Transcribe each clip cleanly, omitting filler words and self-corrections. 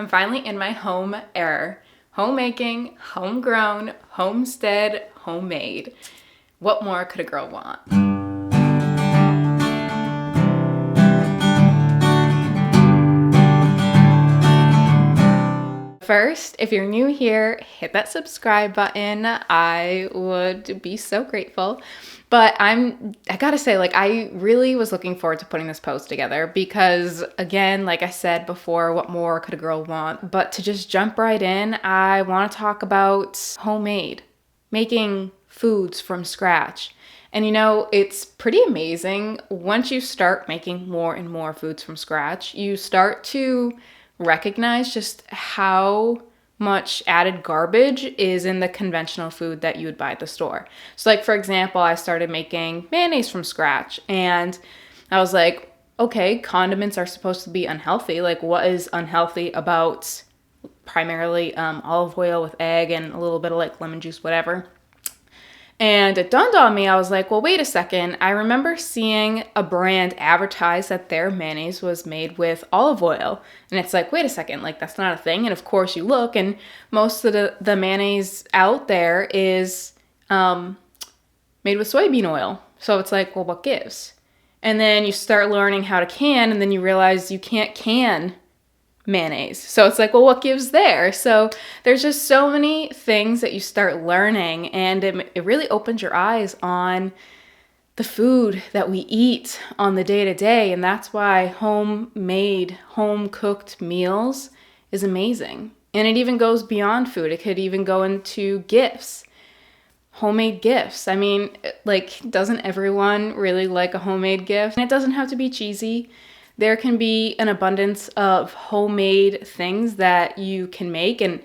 I'm finally in my home era. Homemaking, homegrown, homestead, homemade. What more could a girl want? First, if you're new here, hit that subscribe button. I would be so grateful. But I gotta say, I really was looking forward to putting this post together because, again, like I said before, what more could a girl want? But to just jump right in, I want to talk about homemade, making foods from scratch. And it's pretty amazing once you start making more and more foods from scratch, you start to recognize just how much added garbage is in the conventional food that you would buy at the store. So for example, I started making mayonnaise from scratch and I was like, okay, condiments are supposed to be unhealthy. What is unhealthy about primarily olive oil with egg and a little bit of lemon juice, whatever. And it dawned on me, I was like, well, wait a second. I remember seeing a brand advertise that their mayonnaise was made with olive oil. And it's like, wait a second, that's not a thing. And of course you look and most of the mayonnaise out there is made with soybean oil. So it's like, well, what gives? And then you start learning how to can, and then you realize you can't can mayonnaise. So it's like, well, what gives there? So there's just so many things that you start learning, and it really opens your eyes on the food that we eat on the day-to-day. And that's why homemade, home-cooked meals is amazing. And it even goes beyond food. It could even go into gifts. Homemade gifts. I mean, doesn't everyone really like a homemade gift? And it doesn't have to be cheesy. There can be an abundance of homemade things that you can make. And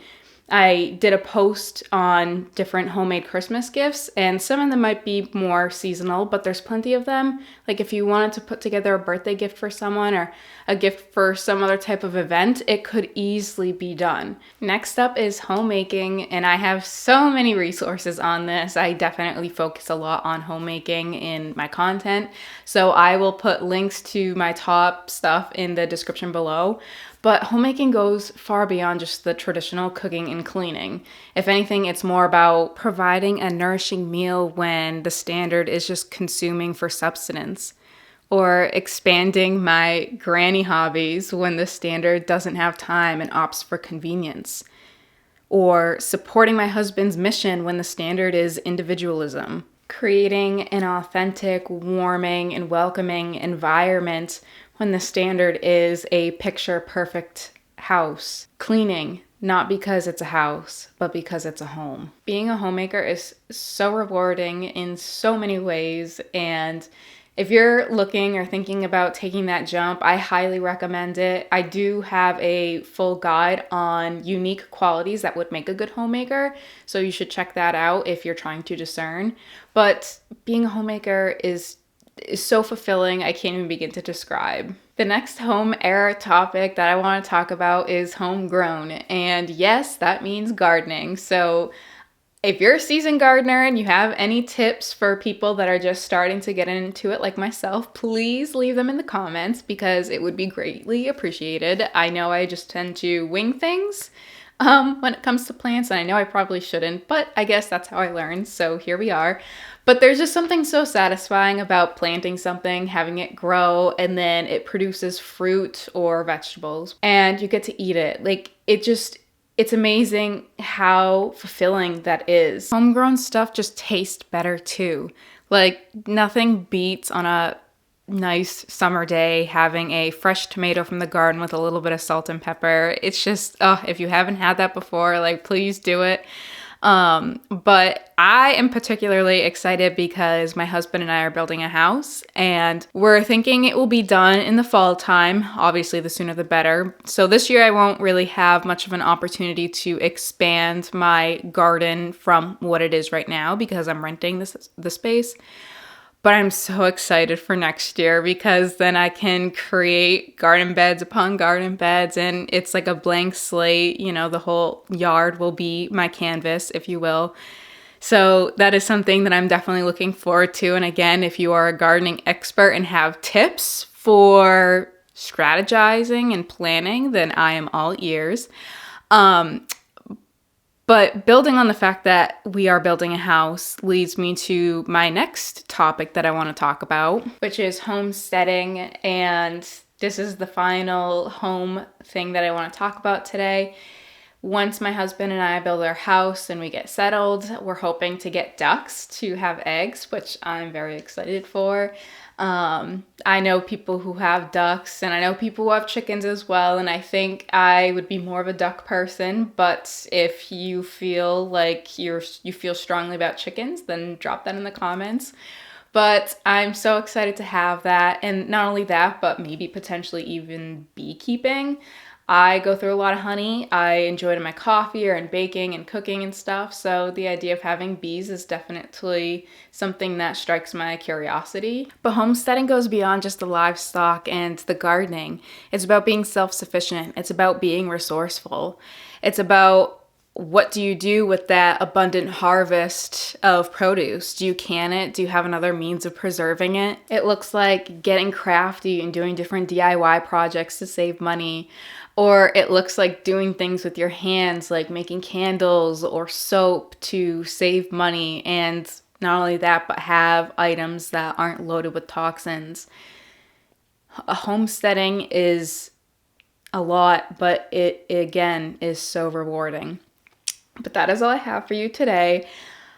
I did a post on different homemade Christmas gifts, and some of them might be more seasonal, but there's plenty of them. If you wanted to put together a birthday gift for someone or a gift for some other type of event, it could easily be done. Next up is homemaking, and I have so many resources on this. I definitely focus a lot on homemaking in my content, so I will put links to my top stuff in the description below. But homemaking goes far beyond just the traditional cooking and cleaning. If anything, it's more about providing a nourishing meal when the standard is just consuming for subsistence, or expanding my granny hobbies when the standard doesn't have time and opts for convenience, or supporting my husband's mission when the standard is individualism. Creating an authentic, warming, and welcoming environment when the standard is a picture-perfect house. Cleaning, not because it's a house, but because it's a home. Being a homemaker is so rewarding in so many ways, and if you're looking or thinking about taking that jump, I highly recommend it. I do have a full guide on unique qualities that would make a good homemaker, so you should check that out if you're trying to discern. But being a homemaker is so fulfilling, I can't even begin to describe. The next home era topic that I want to talk about is homegrown. And yes, that means gardening. So if you're a seasoned gardener and you have any tips for people that are just starting to get into it like myself, please leave them in the comments because it would be greatly appreciated. I know I just tend to wing things when it comes to plants, and I know I probably shouldn't, but I guess that's how I learned, so here we are. But there's just something so satisfying about planting something, having it grow, and then it produces fruit or vegetables, and you get to eat it. It's amazing how fulfilling that is. Homegrown stuff just tastes better too. Nothing beats on a nice summer day having a fresh tomato from the garden with a little bit of salt and pepper. It's just, if you haven't had that before, please do it. But I am particularly excited because my husband and I are building a house and we're thinking it will be done in the fall time. Obviously, the sooner the better. So this year I won't really have much of an opportunity to expand my garden from what it is right now because I'm renting the space. But I'm so excited for next year because then I can create garden beds upon garden beds, and it's like a blank slate. The whole yard will be my canvas, if you will. So that is something that I'm definitely looking forward to. And again, if you are a gardening expert and have tips for strategizing and planning, then I am all ears. But building on the fact that we are building a house leads me to my next topic that I want to talk about, which is homesteading. And this is the final home thing that I want to talk about today. Once my husband and I build our house and we get settled, we're hoping to get ducks to have eggs, which I'm very excited for. I know people who have ducks, and I know people who have chickens as well, and I think I would be more of a duck person, but if you feel like you feel strongly about chickens, then drop that in the comments. But I'm so excited to have that, and not only that, but maybe potentially even beekeeping. I go through a lot of honey. I enjoy it in my coffee or in baking and cooking and stuff. So the idea of having bees is definitely something that strikes my curiosity. But homesteading goes beyond just the livestock and the gardening. It's about being self-sufficient. It's about being resourceful. It's about what do you do with that abundant harvest of produce? Do you can it? Do you have another means of preserving it? It looks like getting crafty and doing different DIY projects to save money. Or it looks like doing things with your hands, like making candles or soap to save money. And not only that, but have items that aren't loaded with toxins. Homesteading is a lot, but it again is so rewarding. But that is all I have for you today.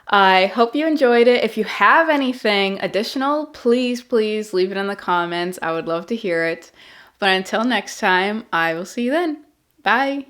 I hope you enjoyed it. If you have anything additional, please leave it in the comments. I would love to hear it. But until next time, I will see you then. Bye.